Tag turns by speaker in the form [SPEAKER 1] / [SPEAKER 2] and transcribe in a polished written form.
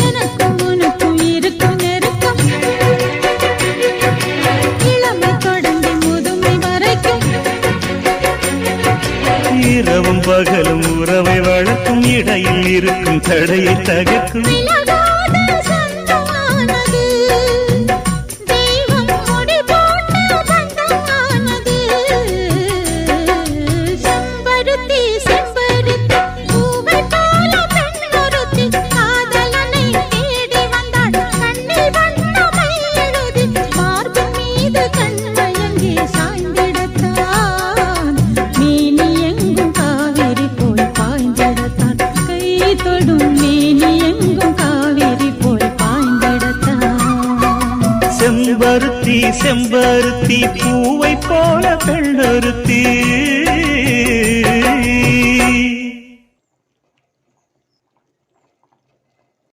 [SPEAKER 1] எனக்கும் உனக்கும் இருக்கும் நெருக்கம் இளமை தொடங்கி முதுமை வரைக்கும்
[SPEAKER 2] இரவும் பகலும் உறவை வளர்க்கும் இடையில் இருக்கும் தடையை தகர்க்கும் செம்பருத்தி செம்பருத்தி பூவை போல பெண்ணொருத்தி